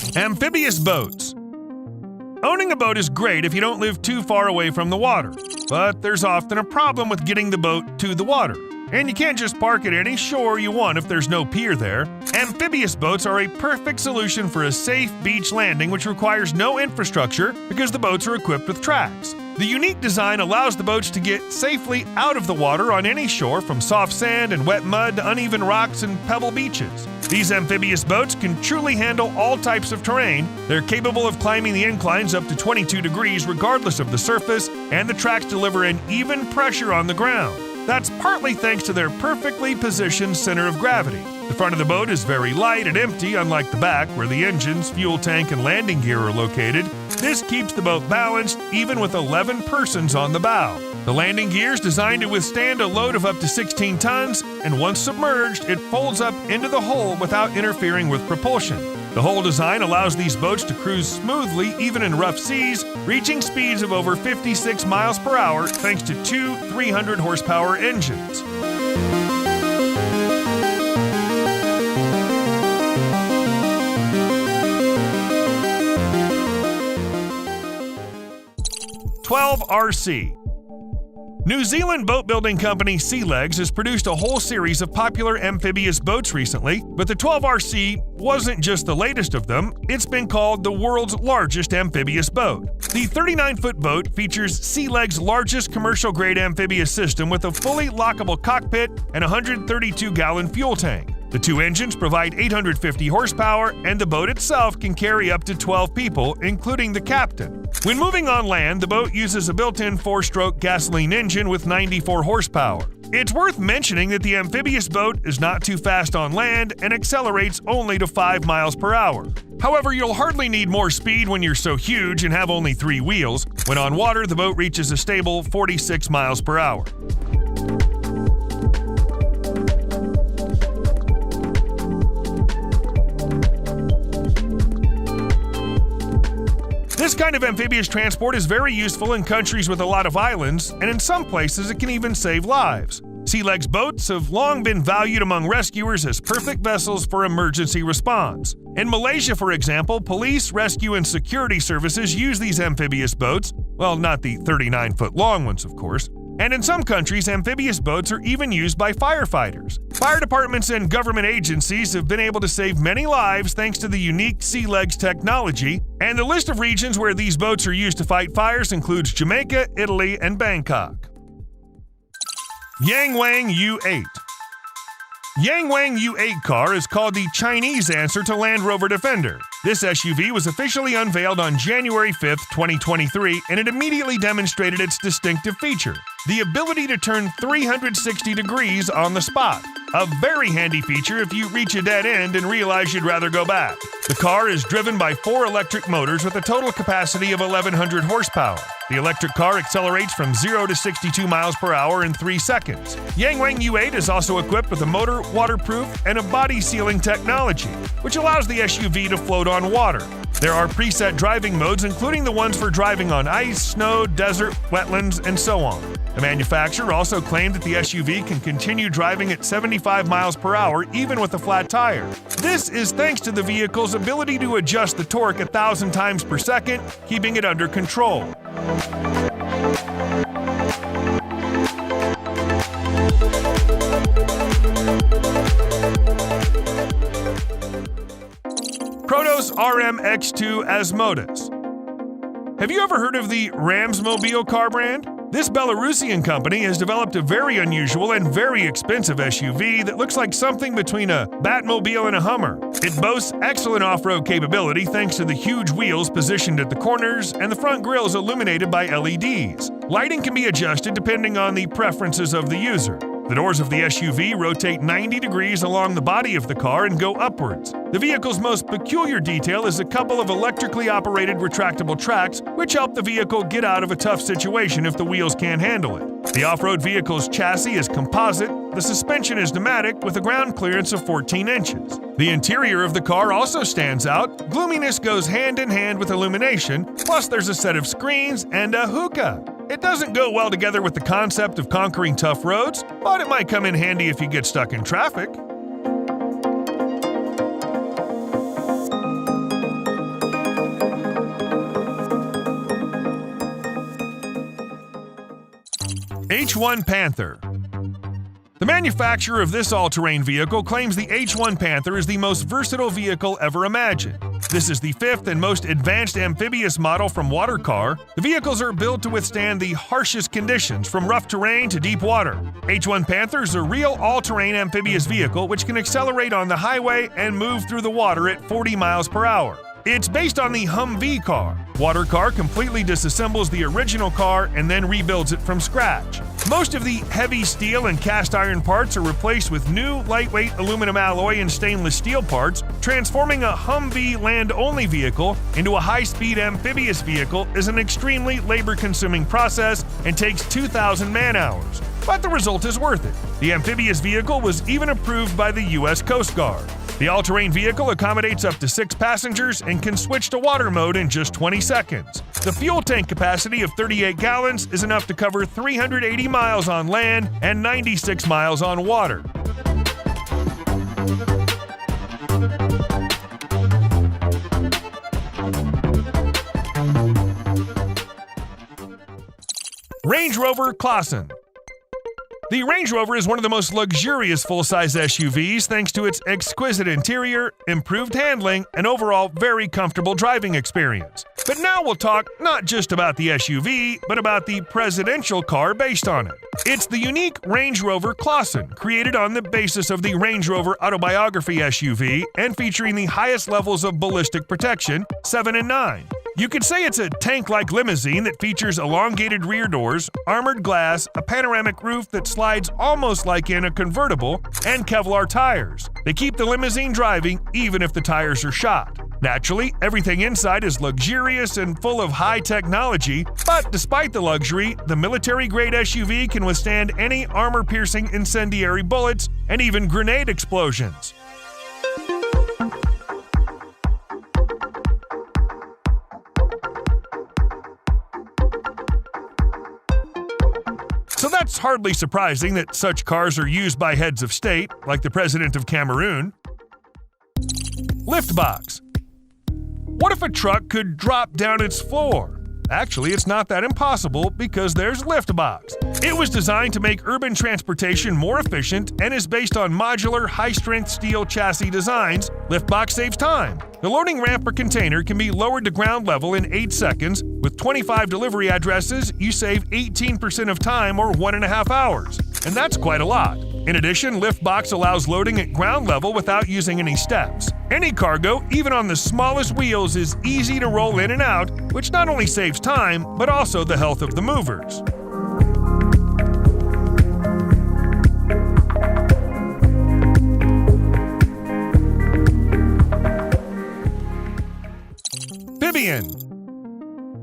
Amphibious boats. Owning a boat is great if you don't live too far away from the water, but there's often a problem with getting the boat to the water. And you can't just park at any shore you want if there's no pier there. Amphibious boats are a perfect solution for a safe beach landing which requires no infrastructure because the boats are equipped with tracks. The unique design allows the boats to get safely out of the water on any shore, from soft sand and wet mud to uneven rocks and pebble beaches. These amphibious boats can truly handle all types of terrain. They're capable of climbing the inclines up to 22 degrees regardless of the surface, and the tracks deliver an even pressure on the ground. That's partly thanks to their perfectly positioned center of gravity. The front of the boat is very light and empty, unlike the back, where the engines, fuel tank, and landing gear are located. This keeps the boat balanced even with 11 persons on the bow. The landing gear is designed to withstand a load of up to 16 tons, and once submerged, it folds up into the hull without interfering with propulsion. The whole design allows these boats to cruise smoothly even in rough seas, reaching speeds of over 56 miles per hour thanks to two 300-horsepower engines. (12RC). New Zealand boat building company Sea Legs has produced a whole series of popular amphibious boats recently, but the 12RC wasn't just the latest of them. It's been called the world's largest amphibious boat. The 39-foot boat features Sea Legs' largest commercial-grade amphibious system with a fully lockable cockpit and a 132-gallon fuel tank. The two engines provide 850 horsepower, and the boat itself can carry up to 12 people, including the captain. When moving on land, the boat uses a built-in 4-stroke gasoline engine with 94 horsepower. It's worth mentioning that the amphibious boat is not too fast on land and accelerates only to 5 miles per hour. However, you'll hardly need more speed when you're so huge and have only 3 wheels. When on water, the boat reaches a stable 46 miles per hour. This kind of amphibious transport is very useful in countries with a lot of islands, and in some places it can even save lives. Sea Legs boats have long been valued among rescuers as perfect vessels for emergency response. In Malaysia, for example, police, rescue, and security services use these amphibious boats, well, not the 39-foot long ones, of course. And in some countries, amphibious boats are even used by firefighters. Fire departments and government agencies have been able to save many lives thanks to the unique Sea Legs technology, and the list of regions where these boats are used to fight fires includes Jamaica, Italy, and Bangkok. Yangwang U8. Yangwang U8 car is called the Chinese answer to Land Rover Defender. This SUV was officially unveiled on January 5, 2023, and it immediately demonstrated its distinctive feature: the ability to turn 360 degrees on the spot. A very handy feature if you reach a dead end and realize you'd rather go back. The car is driven by 4 electric motors with a total capacity of 1,100 horsepower. The electric car accelerates from 0 to 62 miles per hour in 3 seconds. Yangwang U8 is also equipped with a motor, waterproof, and a body sealing technology, which allows the SUV to float on water. There are preset driving modes, including the ones for driving on ice, snow, desert, wetlands, and so on. The manufacturer also claimed that the SUV can continue driving at 75 miles per hour even with a flat tire. This is thanks to the vehicle's ability to adjust the torque 1,000 times per second, keeping it under control. Protos RM-X2 Asmodus. Have you ever heard of the Ramsmobile car brand? This Belarusian company has developed a very unusual and very expensive SUV that looks like something between a Batmobile and a Hummer. It boasts excellent off-road capability thanks to the huge wheels positioned at the corners, and the front grille is illuminated by LEDs. Lighting can be adjusted depending on the preferences of the user. The doors of the SUV rotate 90 degrees along the body of the car and go upwards. The vehicle's most peculiar detail is a couple of electrically operated retractable tracks, which help the vehicle get out of a tough situation if the wheels can't handle it. The off-road vehicle's chassis is composite, the suspension is pneumatic with a ground clearance of 14 inches. The interior of the car also stands out. Gloominess goes hand in hand with illumination, plus there's a set of screens and a hookah. It doesn't go well together with the concept of conquering tough roads, but it might come in handy if you get stuck in traffic. H1 Panther. The manufacturer of this all-terrain vehicle claims the H1 Panther is the most versatile vehicle ever imagined. This is the fifth and most advanced amphibious model from Watercar. The vehicles are built to withstand the harshest conditions, from rough terrain to deep water. H1 Panther is a real all-terrain amphibious vehicle which can accelerate on the highway and move through the water at 40 miles per hour. It's based on the Humvee car. Watercar completely disassembles the original car and then rebuilds it from scratch. Most of the heavy steel and cast iron parts are replaced with new lightweight aluminum alloy and stainless steel parts. Transforming a Humvee land-only vehicle into a high-speed amphibious vehicle is an extremely labor-consuming process and takes 2,000 man-hours. But the result is worth it. The amphibious vehicle was even approved by the U.S. Coast Guard. The all-terrain vehicle accommodates up to 6 passengers and can switch to water mode in just 20 seconds. The fuel tank capacity of 38 gallons is enough to cover 380 miles on land and 96 miles on water. Range Rover Clausen. The Range Rover is one of the most luxurious full-size SUVs thanks to its exquisite interior, improved handling, and overall very comfortable driving experience. But now we'll talk not just about the SUV, but about the presidential car based on it. It's the unique Range Rover Clausen, created on the basis of the Range Rover Autobiography SUV and featuring the highest levels of ballistic protection, 7 and 9. You could say it's a tank-like limousine that features elongated rear doors, armored glass, a panoramic roof that slides almost like in a convertible, and Kevlar tires. They keep the limousine driving even if the tires are shot. Naturally, everything inside is luxurious and full of high technology, but despite the luxury, the military-grade SUV can withstand any armor-piercing incendiary bullets and even grenade explosions. So that's hardly surprising that such cars are used by heads of state, like the President of Cameroon. Liftbox. What if a truck could drop down its floor? Actually, it's not that impossible because there's Liftbox. It was designed to make urban transportation more efficient and is based on modular, high-strength steel chassis designs. Liftbox saves time. The loading ramp or container can be lowered to ground level in 8 seconds. With 25 delivery addresses, you save 18% of time or 1.5 hours. And that's quite a lot. In addition, Liftbox allows loading at ground level without using any steps. Any cargo, even on the smallest wheels, is easy to roll in and out, which not only saves time, but also the health of the movers. Phibian.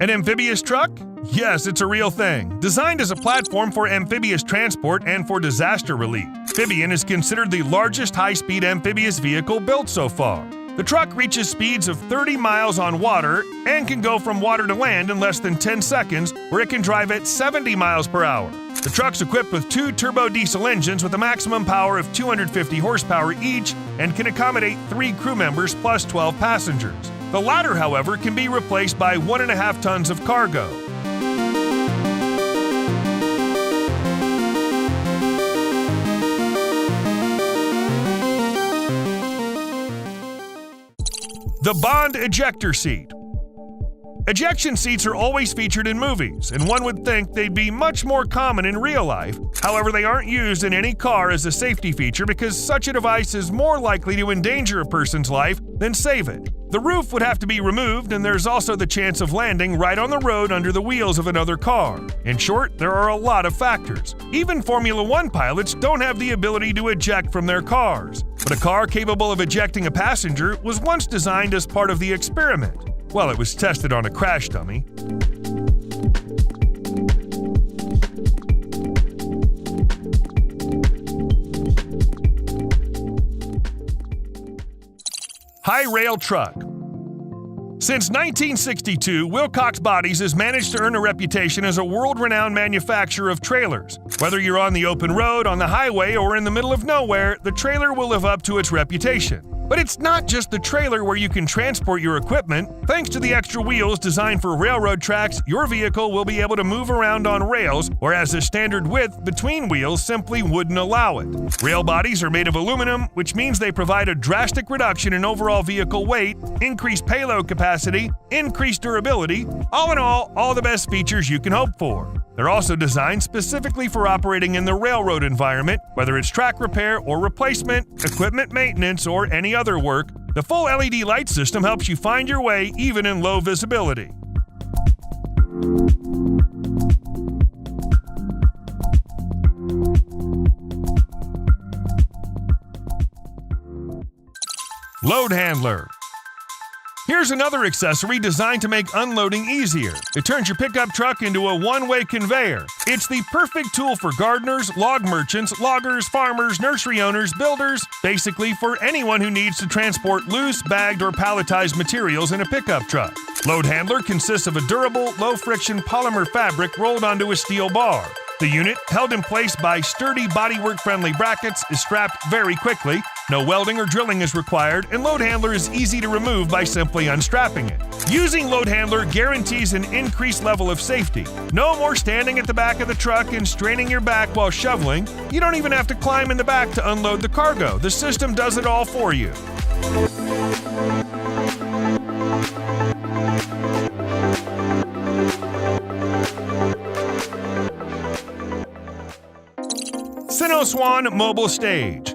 An amphibious truck? Yes, it's a real thing. Designed as a platform for amphibious transport and for disaster relief, Phibian is considered the largest high-speed amphibious vehicle built so far. The truck reaches speeds of 30 miles on water and can go from water to land in less than 10 seconds, where it can drive at 70 miles per hour. The truck's equipped with 2 turbo diesel engines with a maximum power of 250 horsepower each and can accommodate 3 crew members plus 12 passengers. The latter, however, can be replaced by 1.5 tons of cargo. The Bond ejector seat. Ejection seats are always featured in movies, and one would think they'd be much more common in real life. However, they aren't used in any car as a safety feature because such a device is more likely to endanger a person's life than save it. The roof would have to be removed, and there's also the chance of landing right on the road under the wheels of another car. In short, there are a lot of factors. Even Formula One pilots don't have the ability to eject from their cars. But a car capable of ejecting a passenger was once designed as part of the experiment. Well, it was tested on a crash dummy. Hi-Rail truck. Since 1962, Wilcox Bodies has managed to earn a reputation as a world-renowned manufacturer of trailers. Whether you're on the open road, on the highway, or in the middle of nowhere, the trailer will live up to its reputation. But it's not just the trailer where you can transport your equipment. Thanks to the extra wheels designed for railroad tracks, your vehicle will be able to move around on rails, whereas the standard width between wheels simply wouldn't allow it. Rail bodies are made of aluminum, which means they provide a drastic reduction in overall vehicle weight, increased payload capacity, increased durability, all in all the best features you can hope for. They're also designed specifically for operating in the railroad environment, whether it's track repair or replacement, equipment maintenance, or any other work. The full LED light system helps you find your way even in low visibility. Load handler. Here's another accessory designed to make unloading easier. It turns your pickup truck into a one-way conveyor. It's the perfect tool for gardeners, log merchants, loggers, farmers, nursery owners, builders, basically for anyone who needs to transport loose, bagged, or palletized materials in a pickup truck. Load handler consists of a durable, low-friction polymer fabric rolled onto a steel bar. The unit, held in place by sturdy bodywork-friendly brackets, is strapped very quickly. No welding or drilling is required, and load handler is easy to remove by simply unstrapping it. Using load handler guarantees an increased level of safety. No more standing at the back of the truck and straining your back while shoveling. You don't even have to climb in the back to unload the cargo. The system does it all for you. Sinoswan Mobile Stage.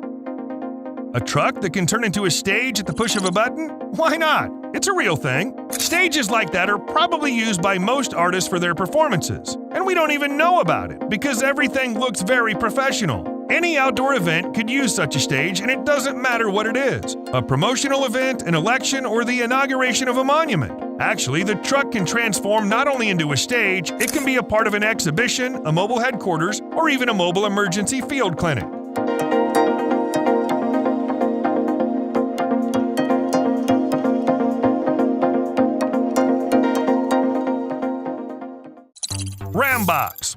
A truck that can turn into a stage at the push of a button? Why not? It's a real thing. Stages like that are probably used by most artists for their performances, and we don't even know about it because everything looks very professional. Any outdoor event could use such a stage, and it doesn't matter what it is. A promotional event, an election, or the inauguration of a monument. Actually, the truck can transform not only into a stage, it can be a part of an exhibition, a mobile headquarters, or even a mobile emergency field clinic. Rambox.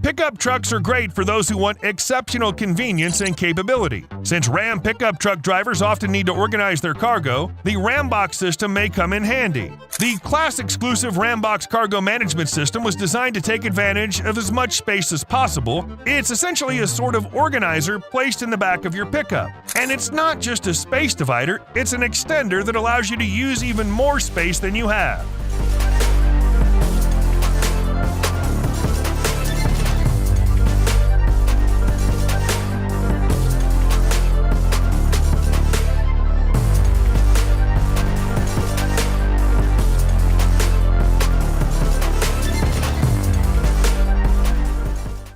Pickup trucks are great for those who want exceptional convenience and capability. Since Ram pickup truck drivers often need to organize their cargo, the Rambox system may come in handy. The class-exclusive Rambox cargo management system was designed to take advantage of as much space as possible. It's essentially a sort of organizer placed in the back of your pickup. And it's not just a space divider, it's an extender that allows you to use even more space than you have.